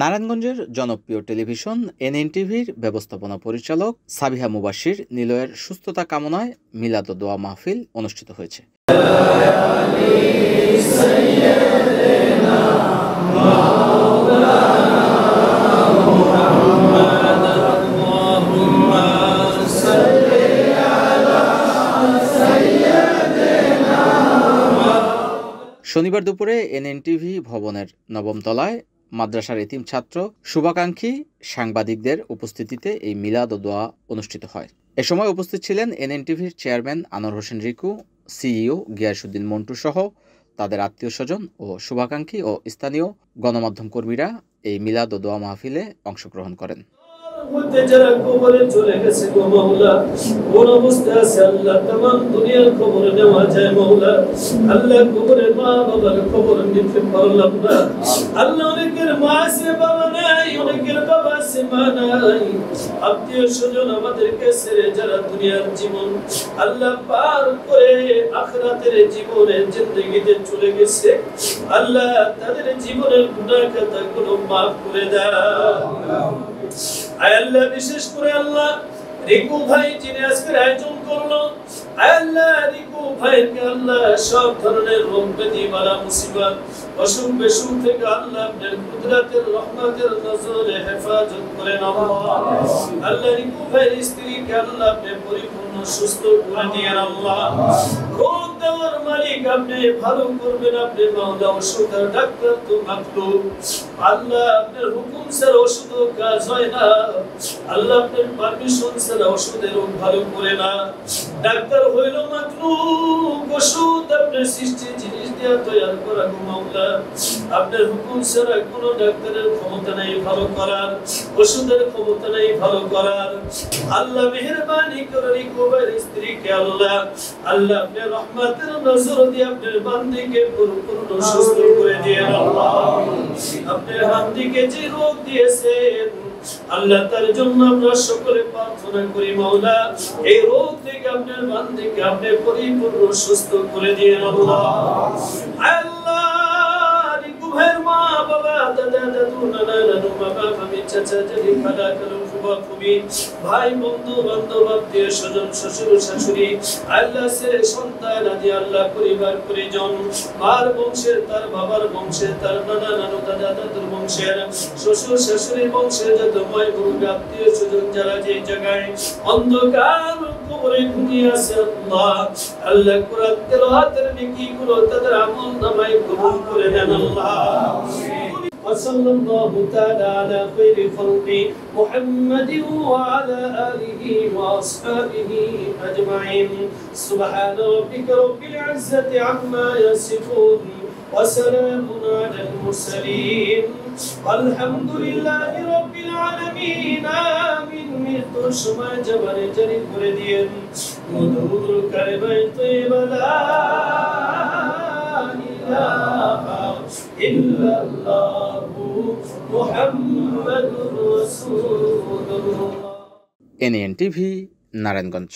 নারায়ণগঞ্জের জনপ্রিয় টেলিভিশন এনএনটিভির ব্যবস্থাপনা পরিচালক সাবিহা মুবাশির নিলয়ের সুস্থতা কামনায় মিলাদ ও দোয়া মাহফিল অনুষ্ঠিত হয়েছে। শনিবার দুপুরে এনএনটিভি ভবনের নবম তলায় মাদ্রাসার এতিম ছাত্র শুভাকাঙ্ক্ষী সাংবাদিকদের উপস্থিতিতে এই মিলাদ ও দোয়া অনুষ্ঠিত হয়। এ সময় উপস্থিত ছিলেন এনএনটিভির চেয়ারম্যান আনোয়ার হোসেন রিকু, সিইও গিয়াসউদ্দিন মন্টু সহ তাদের আত্মীয় স্বজন ও শুভাকাঙ্ক্ষী ও স্থানীয় গণমাধ্যম কর্মীরা এই মিলাদ ও দোয়া মাহফিলে অংশগ্রহণ করেন। যারা কবরে চলে গেছে গো মাওলা, কোন অবস্থা আছে আল্লাহ, तमाम দুনিয়ার খবর নেওয়া যায় মাওলা। আল্লাহ কবরের মা বাবার খবর নিতে পারলাম না আল্লাহ। অনেকের মা আছে বাবা নাই, অনেকের বাবা আছে মা নাই, আত্মীয় স্বজন আমাদেরকে ছেড়ে যারা দুনিয়ার জীবন আল্লাহ পার করে আখিরাতের জীবনের জিন্দেগিতে চলে গেছে আল্লাহ, তাদের জীবনের গুনাহ খাতাগুলো মাফ করে দাও আল্লাহ। বিশেষ করে আল্লাহ রিকু ভাই যিনি আজকের আয়োজন করলো আল্লাহ, রিকু ভাইকে আল্লাহ সব ধরনের রোগ ব্যাধি বালা মুসিবত অসুখ বিসুখ থেকে আল্লাহ আপনার কুদরতের রহমতের নজরে হেফাজত করেন আল্লাহ। আল্লাহ রিকু ভাইয়ের স্ত্রীকে আল্লাহ আপনি পরিপূর্ণ সুস্থ করে দিয়েন আল্লাহ। রোগ দেওয়ার মালিক আপনি, ভালো করবেন আপনি মাওলা। ওষুধ আর ডাক্তার তো মাতলুব আল্লাহ, আপনার হুকুম ছাড়া ওষুধ কাজ হয় না আল্লাহ, আপনার পারমিশন ছাড়া ওষুধের রোগ ভালো করে না। ডাক্তার হইল মাতলুব, ওষুধ আপনার সৃষ্টি জিনিস দিয়ে তৈরি করা গো মাওলা। আপনার হুকুম ছাড়া কোনো ডাক্তারের ক্ষমতা নেই ভালো করার, ওষুধের ক্ষমতা নেই ভালো করার। আল্লাহ মেহেরবানি করে রিকু ভাইয়ের স্ত্রীকে আল্লাহ আল্লাহ আপনার রহমতের নজর দিয়ে আপনার বান্দিকে পরিপূর্ণ সুস্থ করে দিয়ে আল্লাহ। আপনার বান্দিকে যে রোগ দিয়েছেন আল্লাহ তার জন্য আমরা সকলে প্রার্থনা করি মাওলা, এই রোগ থেকে আপনার বান্দিকে আপনি পরিপূর্ণ সুস্থ করে দিয়ে আল্লাহ। আল্লাহ রিকু ভাইয়ের মা বাবা দাদা দাদু নানা নানু বাবা মামি চাচা চাচি খালা খালু ফুফা ফুফি ভাই বন্ধু বান্ধব আত্মীয় স্বজন শ্বশুর শাশুড়ি আল্লাহ সে সন্তান আদি আল্লাহ পরিবার পরিজন মার বংশের তার বাবার বংশের তার নানা নানু দাদা দাদুর বংশের শ্বশুর শাশুড়ির বংশের যত ভাই মুরব্বি আত্মীয় স্বজন যারা যে জায়গায় অন্ধকার কবরে ঘুমিয়ে আছে আল্লাহ আল্লাহ কুরআন তেলাওয়াতের নেকিগুলো তাদের আমল নামায় কবুল করে নেন আল্লাহ। وصلى الله تعالى على خير خلق محمد وعلى آله وأصحابه أجمعين. سبحان ربك رب العزة عما يصفون وسلام على المرسلين والحمد لله رب العالمين. آمين. মৃত্যুর সময় জবানে জারি করে দিয়েন মধুর কালিমায়ে তয়্যিবা লা ইলাহা ইল্লাল্লাহু মুহাম্মাদুর রাসূলুল্লাহ। এনএনটিভি নারায়ণগঞ্জ।